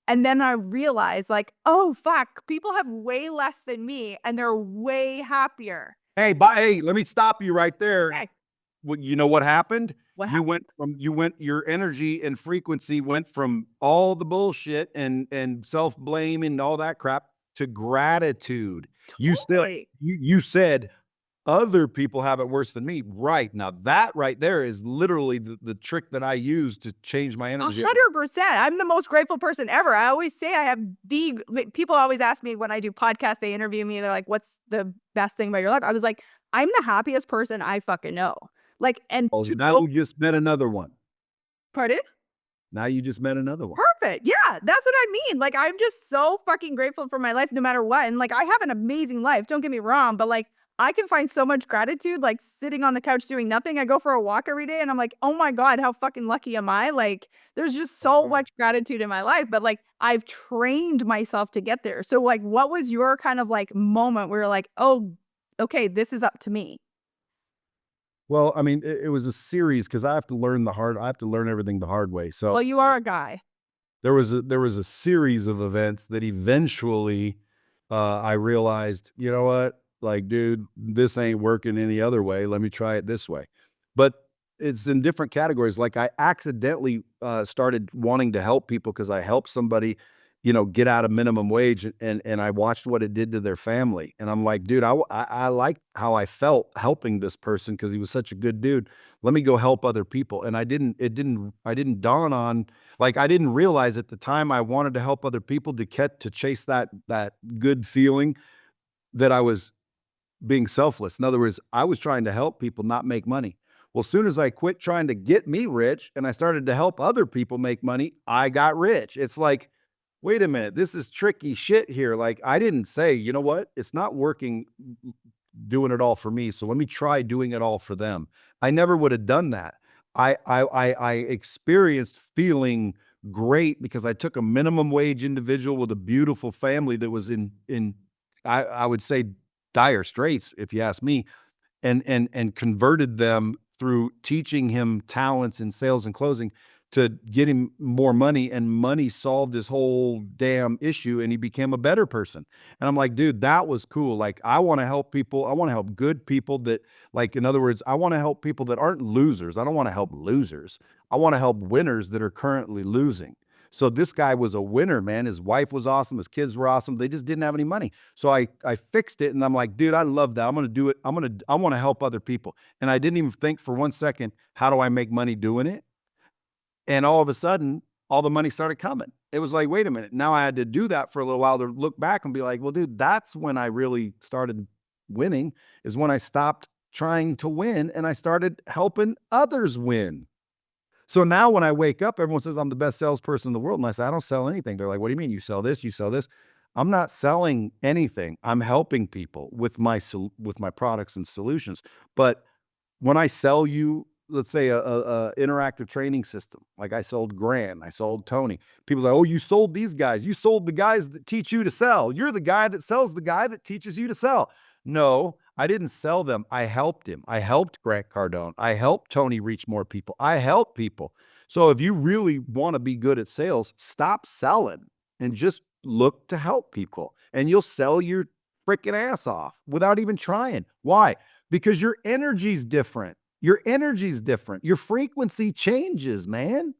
And then I realized like, oh fuck, people have way less than me and they're way happier. hey, let me stop you right there. Okay. Well, you know what happened? What You happened? went from your energy and frequency went from all the bullshit and self-blame and all that crap to gratitude. You still Totally. you said, "Other people have it worse than me." Right, now that right there is literally the trick that I use to change my energy. 100%. I'm the most grateful person ever. I always say I have the like, people always ask me when I do podcasts, they interview me, they're like, "What's the best thing about your life?" I was like, "I'm the happiest person I fucking know." Like, and Oh, to now go you just met another one. pardon? Now you just met another one. Perfect. Yeah, that's what I mean. Like, I'm just so fucking grateful for my life no matter what. And like, I have an amazing life. Don't get me wrong, but like, I can find so much gratitude, like sitting on the couch doing nothing. I go for a walk every day and I'm like, oh my God, how fucking lucky am I? Like, there's just so Uh-huh. much gratitude in my life, but like, I've trained myself to get there. So, like, what was your kind of like moment where you're like, oh, okay, this is up to me? Well, I mean, it was a series because I have to learn everything the hard way. So Well, you are a guy. there was a series of events that eventually, I realized, you know what? Like, dude, this ain't working any other way. Let me try it this way. But it's in different categories. Like I accidentally started wanting to help people because I helped somebody, get out of minimum wage, and I watched what it did to their family. And I'm like, dude, I liked how I felt helping this person because he was such a good dude. Let me go help other people. And I didn't dawn on, like, I didn't realize at the time I wanted to help other people to chase that good feeling that I was being selfless. In other words, I was trying to help people not make money. Well, as soon as I quit trying to get me rich and I started to help other people make money, I got rich. It's like, wait a minute, this is tricky shit here. Like, I didn't say, you know what? It's not working doing it all for me. So let me try doing it all for them. I never would have done that. I experienced feeling great because I took a minimum wage individual with a beautiful family that was in I would say dire straits, if you ask me, and converted them through teaching him talents in sales and closing to get him more money, and money solved his whole damn issue and he became a better person. And I'm like, dude, that was cool. Like, I want to help people. I want to help good people that, like, in other words, I want to help people that aren't losers. I don't want to help losers. I want to help winners that are currently losing. So this guy was a winner, man. His wife was awesome. His kids were awesome. They just didn't have any money. So I fixed it and I'm like, dude, I love that. I'm gonna do it. I want to help other people. And I didn't even think for 1 second, how do I make money doing it? And all of a sudden, all the money started coming. It was like, wait a minute. Now I had to do that for a little while to look back and be like, well, dude, that's when I really started winning, is when I stopped trying to win and I started helping others win. So now when I wake up, everyone says I'm the best salesperson in the world. And I say, I don't sell anything. They're like, what do you mean? You sell this, you sell this. I'm not selling anything. I'm helping people with with my products and solutions. But when I sell you, let's say a interactive training system, like I sold Grant, I sold Tony. People say, "Oh, you sold these guys. You sold the guys that teach you to sell. You're the guy that sells the guy that teaches you to sell." No, I didn't sell them. I helped him. I helped Grant Cardone. I helped Tony reach more people. I help people. So if you really want to be good at sales, stop selling and just look to help people, and you'll sell your freaking ass off without even trying. Why? Because your energy's different. Your energy's different. Your frequency changes, man.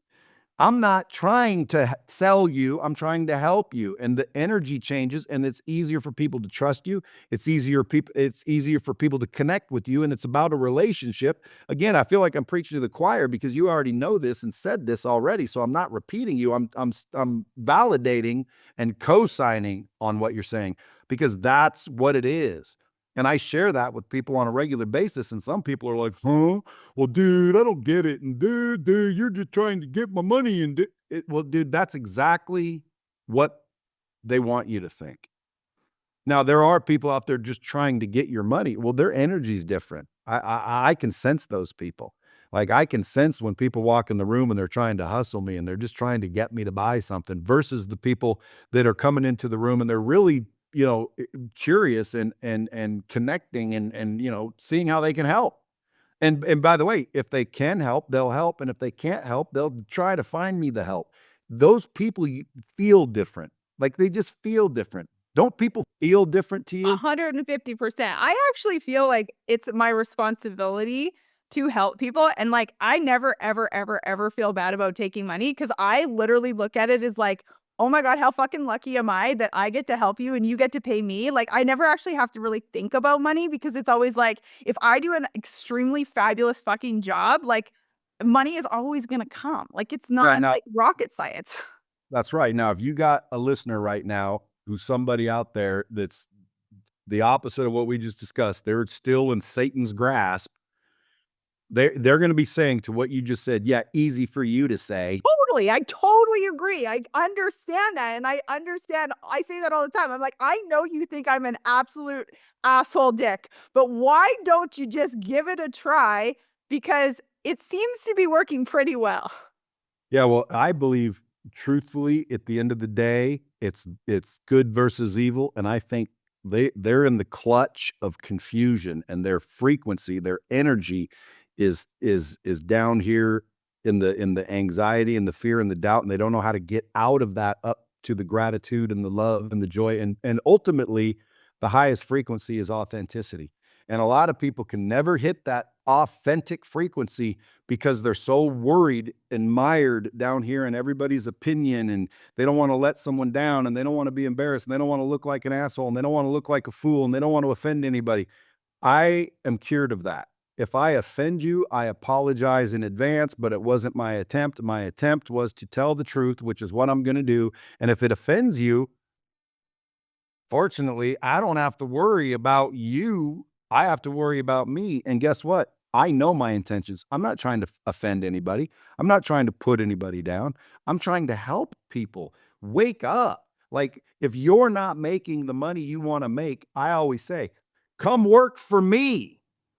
I'm not trying to sell you. I'm trying to help you. And the energy changes and it's easier for people to trust you. It's easier for people to connect with you and it's about a relationship. Again, I feel like I'm preaching to the choir because you already know this and said this already, so I'm not repeating you. I'm validating and co-signing on what you're saying because that's what it is. And I share that with people on a regular basis. And some people are like, huh? Well, dude, I don't get it. And dude, you're just trying to get my money. And well, dude, that's exactly what they want you to think. Now, there are people out there just trying to get your money. Well, their energy's different. I can sense those people. Like I can sense when people walk in the room and they're trying to hustle me and they're just trying to get me to buy something versus the people that are coming into the room and they're really, curious and connecting and seeing how they can help. And by the way, if they can help, they'll help, and if they can't help, they'll try to find me the help. Those people feel different. Like, they just feel different. Don't people feel different to you? 150%. I actually feel like it's my responsibility to help people. And like, I never, ever, ever, ever feel bad about taking money because I literally look at it as like, oh my God, how fucking lucky am I that I get to help you and you get to pay me? Like, I never actually have to really think about money because it's always like, if I do an extremely fabulous fucking job, like, money is always going to come. Like, it's not Right now, like rocket science. that's right. Now, if you got a listener right now who's somebody out there that's the opposite of what we just discussed, they're still in Satan's grasp. They're going to be saying to what you just said, yeah, easy for you to say. Totally. I totally agree. I understand that. And I understand. I say that all the time. I'm like, I know you think I'm an absolute asshole dick, but why don't you just give it a try? Because it seems to be working pretty well. Yeah, well, I believe truthfully at the end of the day, it's good versus evil, and I think they're in the clutch of confusion and their frequency, their energy is down here in the anxiety and the fear and the doubt, and they don't know how to get out of that up to the gratitude and the love and the joy and ultimately the highest frequency is authenticity. And a lot of people can never hit that authentic frequency because they're so worried and mired down here in everybody's opinion and they don't want to let someone down and they don't want to be embarrassed and they don't want to look like an asshole and they don't want to look like a fool and they don't want to offend anybody. I am cured of that. If I offend you, I apologize in advance, but it wasn't my attempt. My attempt was to tell the truth, which is what I'm going to do. And if it offends you, fortunately, I don't have to worry about you. I have to worry about me. And guess what? I know my intentions. I'm not trying to offend anybody. I'm not trying to put anybody down. I'm trying to help people wake up. Like, if you're not making the money you want to make, I always say, come work for me.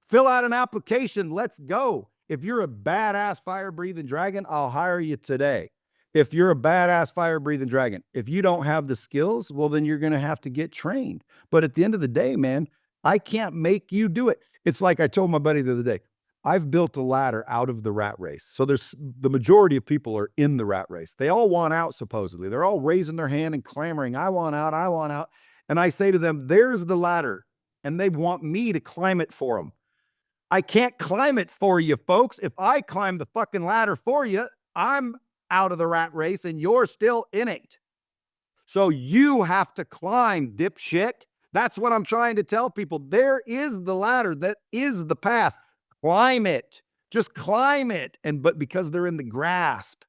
Fill out an application. Let's go. If you're a badass fire breathing dragon, I'll hire you today. If you're a badass fire breathing dragon, if you don't have the skills, well, then you're going to have to get trained. But at the end of the day, man, I can't make you do it. It's like I told my buddy the other day, I've built a ladder out of the rat race. So there's the majority of people are in the rat race. They all want out, supposedly. They're all raising their hand and clamoring, I want out, I want out. And I say to them, there's the ladder. And they want me to climb it for them. I can't climb it for you, folks. If I climb the fucking ladder for you, I'm out of the rat race and you're still in it. So you have to climb, dipshit. That's what I'm trying to tell people. There is the ladder. That is the path. Climb it. Just climb it. And but because they're in the grasp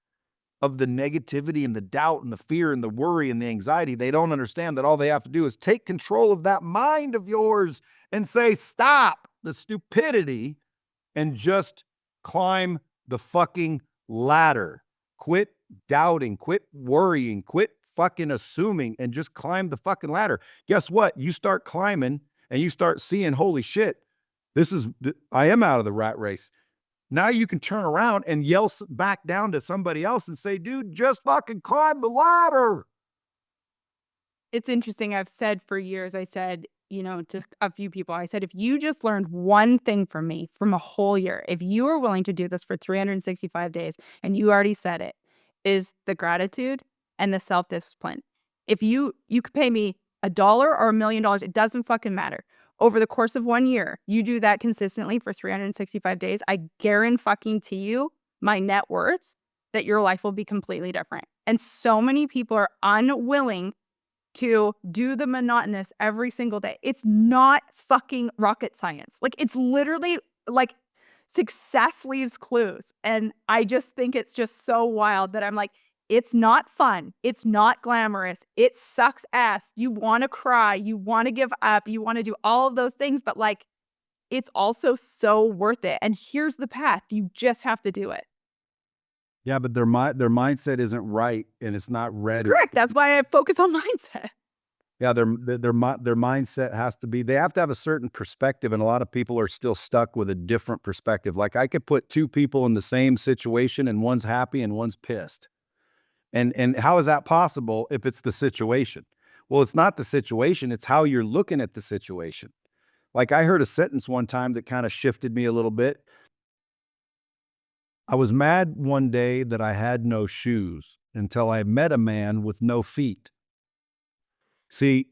of the negativity and the doubt and the fear and the worry and the anxiety, they don't understand that all they have to do is take control of that mind of yours and say, stop the stupidity and just climb the fucking ladder. Quit doubting, quit worrying, quit fucking assuming, and just climb the fucking ladder. Guess what? You start climbing and you start seeing, holy shit, I am out of the rat race. Now you can turn around and yell back down to somebody else and say, dude, just fucking climb the ladder. It's interesting. I've said for years, I said, to a few people, I said, if you just learned one thing from me from a whole year, if you are willing to do this for 365 days, and you already said it, is the gratitude and the self-discipline. If you could pay me $1 or $1,000,000, it doesn't fucking matter. Over the course of 1 year, you do that consistently for 365 days, I guarantee you my net worth that your life will be completely different. And so many people are unwilling to do the monotonous every single day. It's not fucking rocket science. Like, it's literally like success leaves clues. And I just think it's just so wild that I'm like, it's not fun. It's not glamorous. It sucks ass. You want to cry. You want to give up. You want to do all of those things. But like, it's also so worth it. And here's the path. You just have to do it. Yeah, but their mindset isn't right and it's not ready. Correct. That's why I focus on mindset. Yeah, their mindset has to be, they have to have a certain perspective, and a lot of people are still stuck with a different perspective. Like, I could put two people in the same situation and one's happy and one's pissed. And how is that possible if it's the situation? Well, it's not the situation, it's how you're looking at the situation. Like, I heard a sentence one time that kind of shifted me a little bit. I was mad one day that I had no shoes until I met a man with no feet. See,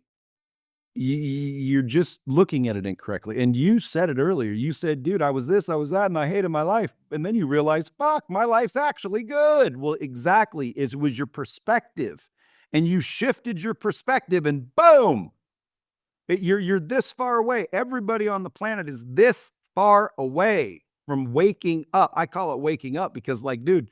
you're just looking at it incorrectly. And you said it earlier. You said, dude, I was this, I was that, and I hated my life. And then you realize, fuck, my life's actually good. Well, exactly. It was your perspective. And you shifted your perspective, and boom, you're this far away. Everybody on the planet is this far away from waking up. I call it waking up because, like, dude,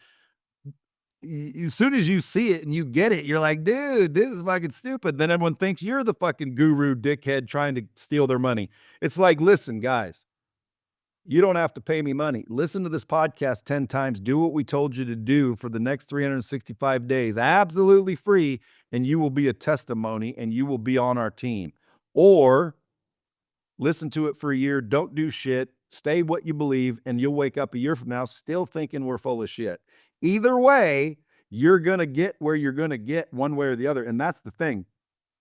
as soon as you see it and you get it, you're like, dude, this is fucking stupid. Then everyone thinks you're the fucking guru dickhead trying to steal their money. It's like, listen, guys, you don't have to pay me money. Listen to this podcast 10 times. Do what we told you to do for the next 365 days, absolutely free, and you will be a testimony and you will be on our team. Or listen to it for a year, don't do shit, stay what you believe, and you'll wake up a year from now still thinking we're full of shit. Either way, you're going to get where you're going to get one way or the other. And that's the thing.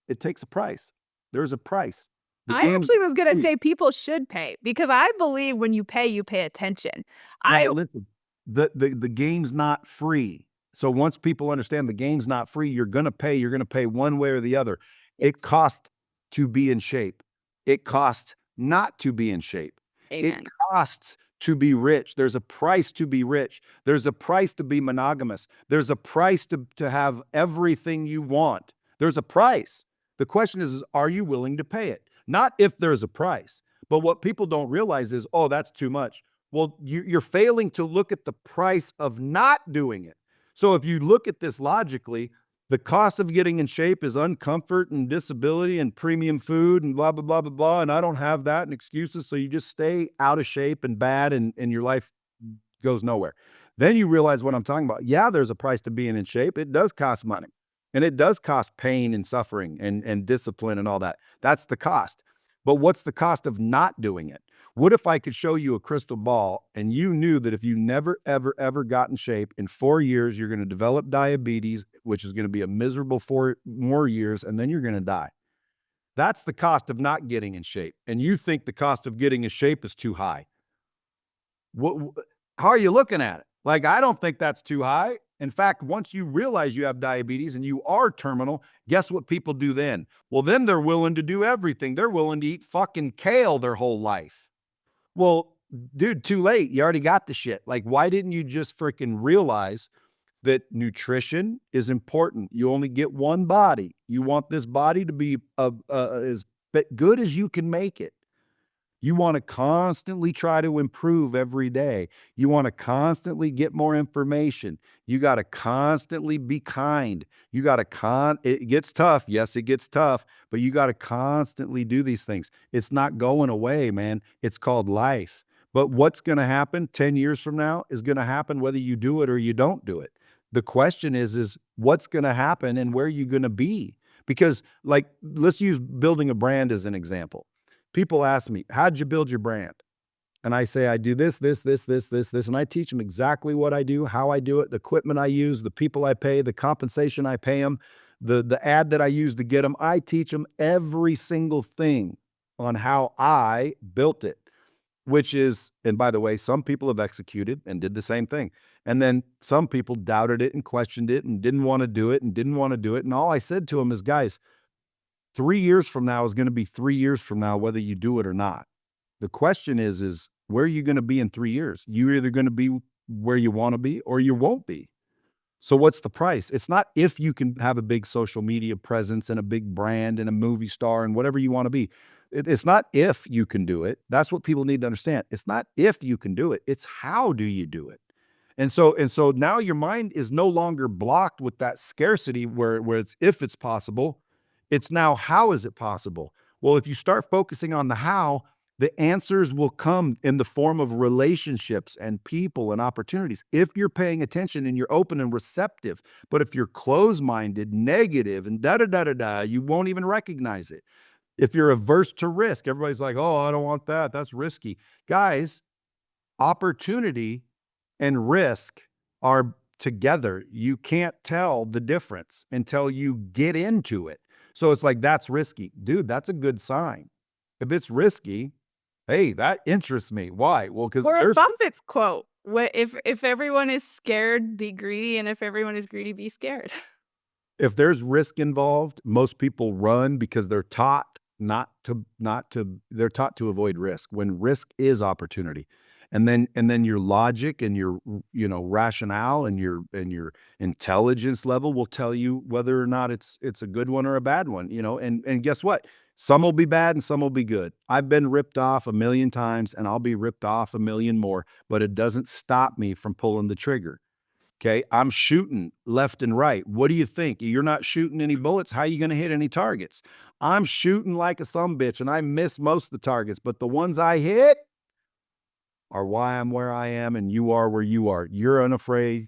It takes a price. There's a price. The I game's actually was gonna free. say people should pay because I believe when you pay attention. I Now, listen, the game's not free. So once people understand the game's not free, you're gonna pay one way or the other. It Yes. costs to be in shape. It costs not to be in shape. It Amen. costs to be rich. There's a price to be rich. There's a price to be monogamous. There's a price to have everything you want. There's a price. The question is, are you willing to pay it? Not if there's a price, but what people don't realize is, oh, that's too much. Well, you're failing to look at the price of not doing it. So if you look at this logically, the cost of getting in shape is uncomfort and disability and premium food and blah, blah, blah, blah, blah. And I don't have that and excuses. So you just stay out of shape and bad and your life goes nowhere. Then you realize what I'm talking about. Yeah, there's a price to being in shape. It does cost money. And it does cost pain and suffering and discipline and all that. That's the cost. But what's the cost of not doing it? What if I could show you a crystal ball and you knew that if you never, ever, ever got in shape, in 4 years, you're going to develop diabetes, which is going to be a miserable 4 more years, and then you're going to die. That's the cost of not getting in shape. And you think the cost of getting in shape is too high. What, how are you looking at it? Like, I don't think that's too high. In fact, once you realize you have diabetes and you are terminal, guess what people do then? Well, then they're willing to do everything. They're willing to eat fucking kale their whole life. Well, dude, too late. You already got the shit. Like, why didn't you just freaking realize that nutrition is important? You only get one body. You want this body to be as good as you can make it. You want to constantly try to improve every day. You want to constantly get more information. You got to constantly be kind. You got to it gets tough. Yes, it gets tough, but you got to constantly do these things. It's not going away, man. It's called life. But what's going to happen 10 years from now is going to happen whether you do it or you don't do it. The question is what's going to happen and where are you going to be? Because, like, let's use building a brand as an example. People ask me, how'd you build your brand? And I say, I do this, this, this, this, this, this. And I teach them exactly what I do, how I do it, the equipment I use, the people I pay, the compensation I pay them, the ad that I use to get them. I teach them every single thing on how I built it, which is, and by the way, some people have executed and did the same thing. And then some people doubted it and questioned it and didn't want to do it and didn't want to do it. And all I said to them is, guys, 3 years from now is going to be 3 years from now, whether you do it or not. The question is where are you going to be in 3 years? You're either going to be where you want to be or you won't be. So what's the price? It's not if you can have a big social media presence and a big brand and a movie star and whatever you want to be. It's not if you can do it. That's what people need to understand. It's not if you can do it. It's how do you do it? And so now your mind is no longer blocked with that scarcity where it's if it's possible. It's now how is it possible? Well, if you start focusing on the how, the answers will come in the form of relationships and people and opportunities. If you're paying attention and you're open and receptive, but if you're closed-minded, negative, and da da da da da, you won't even recognize it. If you're averse to risk, everybody's like, oh, I don't want that. That's risky. Guys, opportunity and risk are together. You can't tell the difference until you get into it. So it's like, that's risky. Dude, that's a good sign. If it's risky, hey, that interests me. Why? Well, because Warren Buffett's quote, "What if everyone is scared, be greedy, and if everyone is greedy, be scared." if there's risk involved, most people run because they're taught not to they're taught to avoid risk when risk is opportunity. And then your logic and your rationale and your intelligence level will tell you whether or not it's a good one or a bad one, and guess what? Some will be bad and some will be good. I've been ripped off a million times and I'll be ripped off a million more, but it doesn't stop me from pulling the trigger. Okay, I'm shooting left and right. What do you think? You're not shooting any bullets. How you going to hit any targets? I'm shooting like a sumbitch and I miss most of the targets, but the ones I hit are why I'm where I am and you are where you are. You're unafraid.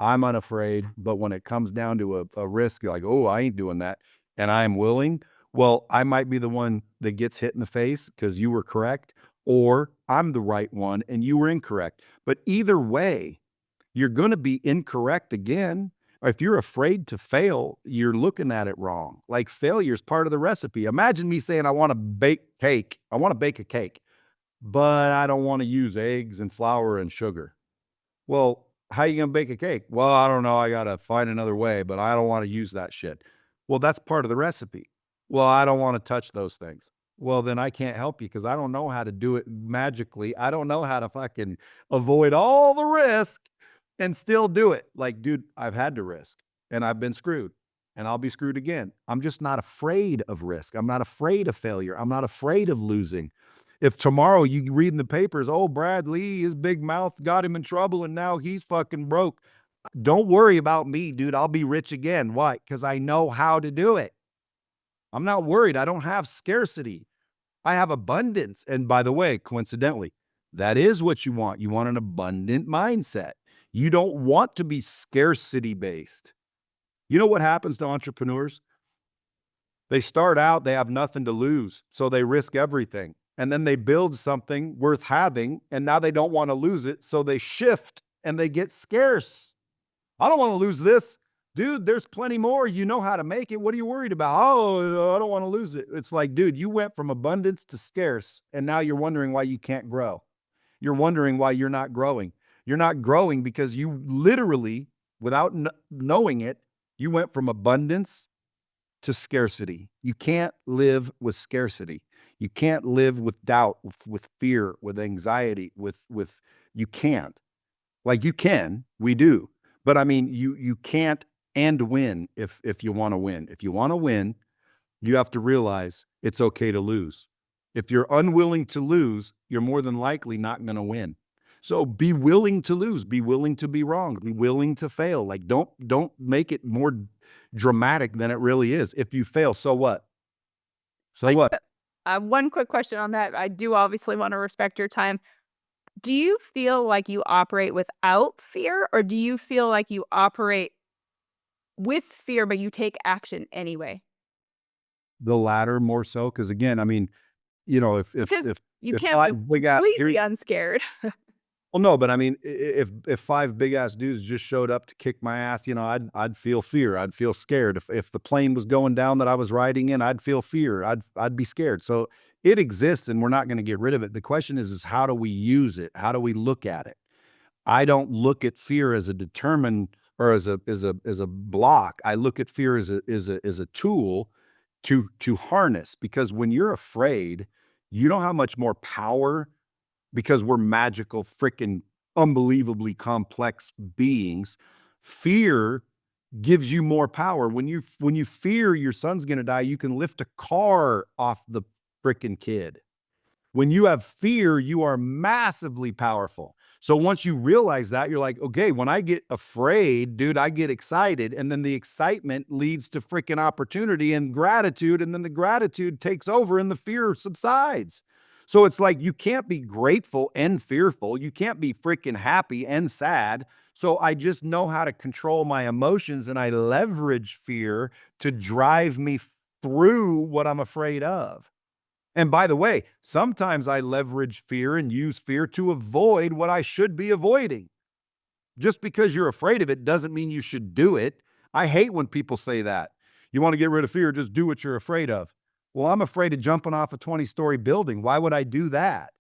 I'm unafraid. But when it comes down to a risk, you're like, oh, I ain't doing that. And I am willing. Well, I might be the one that gets hit in the face because you were correct, or I'm the right one and you were incorrect. But either way, you're going to be incorrect again. Or if you're afraid to fail, you're looking at it wrong. Like failure is part of the recipe. Imagine me saying, I want to bake cake. I want to bake a cake, but I don't want to use eggs and flour and sugar. Well, how you gonna bake a cake? Well, I don't know. I gotta find another way, but I don't want to use that shit. Well, that's part of the recipe. Well, I don't want to touch those things. Well, then I can't help you because I don't know how to do it magically. I don't know how to fucking avoid all the risk and still do it. Like, dude, I've had to risk and I've been screwed and I'll be screwed again. I'm just not afraid of risk. I'm not afraid of failure. I'm not afraid of losing. If tomorrow you read in the papers, oh, Brad Lea, his big mouth got him in trouble and now he's fucking broke. Don't worry about me, dude. I'll be rich again. Why? Because I know how to do it. I'm not worried. I don't have scarcity. I have abundance. And by the way, coincidentally, that is what you want. You want an abundant mindset. You don't want to be scarcity based. You know what happens to entrepreneurs? They start out, they have nothing to lose, so they risk everything. And then they build something worth having, and now they don't want to lose it, so they shift and they get scarce. I don't want to lose this. Dude, there's plenty more. You know how to make it. What are you worried about? Oh, I don't want to lose it. It's like, dude, you went from abundance to scarce, and now you're wondering why you can't grow. You're wondering why you're not growing. You're not growing because you literally, without knowing it, you went from abundance to scarcity. You can't live with scarcity. You can't live with doubt, with fear, with anxiety, with you can't. Like you can, we do. But I mean, you can't and win if you want to win. If you want to win, you have to realize it's okay to lose. If you're unwilling to lose, you're more than likely not going to win. So be willing to lose, be willing to be wrong, be willing to fail. Like don't make it more dramatic than it really is. If you fail, so what? So Like, what? one quick question on that. I do obviously want to respect your time. Do you feel like you operate without fear, or do you feel like you operate with fear, but you take action anyway? The latter more so because again, I mean, if if Because if you if can't be five big ass here, completely unscared. well, no, but I mean, if five big ass dudes just showed up to kick my ass, I'd feel fear. I'd feel scared. If the plane was going down that I was riding in, I'd feel fear. I'd be scared. So it exists, and we're not going to get rid of it. The question is how do we use it? How do we look at it? I don't look at fear as a determine or as a block. I look at fear as a tool to harness because when you're afraid, you know how much more power because we're magical, freaking unbelievably complex beings. Fear gives you more power. When you fear your son's gonna die, you can lift a car off the freaking kid. When you have fear, you are massively powerful. So once you realize that, you're like, okay, when I get afraid, dude, I get excited. And then the excitement leads to freaking opportunity and gratitude. And then the gratitude takes over and the fear subsides. So it's like you can't be grateful and fearful. You can't be freaking happy and sad. So I just know how to control my emotions and I leverage fear to drive me through what I'm afraid of. And by the way, sometimes I leverage fear and use fear to avoid what I should be avoiding. Just because you're afraid of it doesn't mean you should do it. I hate when people say that. You want to get rid of fear, just do what you're afraid of. Well, I'm afraid of jumping off a 20-story building. Why would I do that?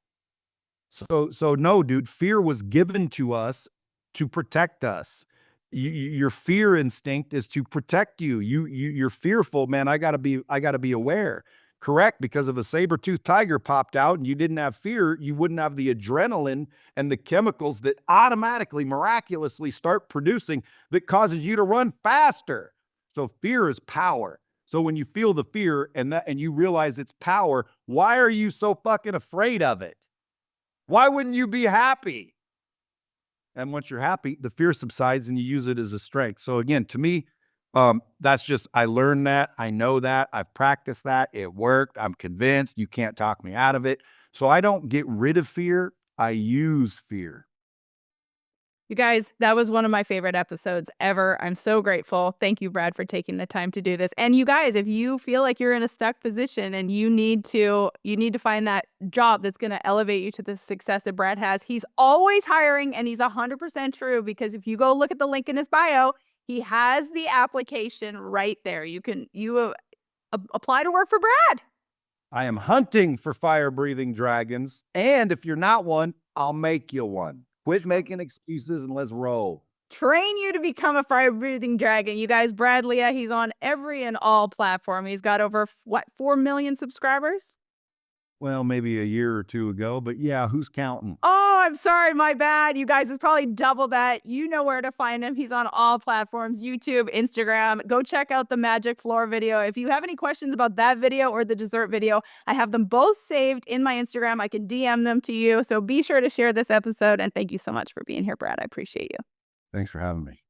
So no, dude, fear was given to us to protect us. Your fear instinct is to protect you. You're fearful, man. I gotta be aware. correct, because if a saber-toothed tiger popped out and you didn't have fear, you wouldn't have the adrenaline and the chemicals that automatically, miraculously start producing that causes you to run faster. So fear is power. So when you feel the fear and you realize it's power, why are you so fucking afraid of it? Why wouldn't you be happy? And once you're happy, the fear subsides and you use it as a strength. So again, to me, that's just, I learned that. I know that. I've practiced that. It worked. I'm convinced. You can't talk me out of it. So I don't get rid of fear. I use fear. You guys, that was one of my favorite episodes ever. I'm so grateful. Thank you, Brad, for taking the time to do this. And you guys, if you feel like you're in a stuck position and you need to find that job that's going to elevate you to the success that Brad has, he's always hiring, and he's 100% true, because if you go look at the link in his bio, he has the application right there. You apply to work for Brad. I am hunting for fire-breathing dragons. And if you're not one, I'll make you one. Quit making excuses and let's roll. Train you to become a fire breathing dragon. You guys, Brad Lea, he's on every and all platform. He's got over what, 4 million subscribers? Well, maybe a year or two ago, but yeah, who's counting? Oh, I'm sorry, my bad. You guys, it's probably double that. You know where to find him. He's on all platforms, YouTube, Instagram. Go check out the magic floor video. If you have any questions about that video or the dessert video, I have them both saved in my Instagram. I can DM them to you. So be sure to share this episode. And thank you so much for being here, Brad. I appreciate you. Thanks for having me.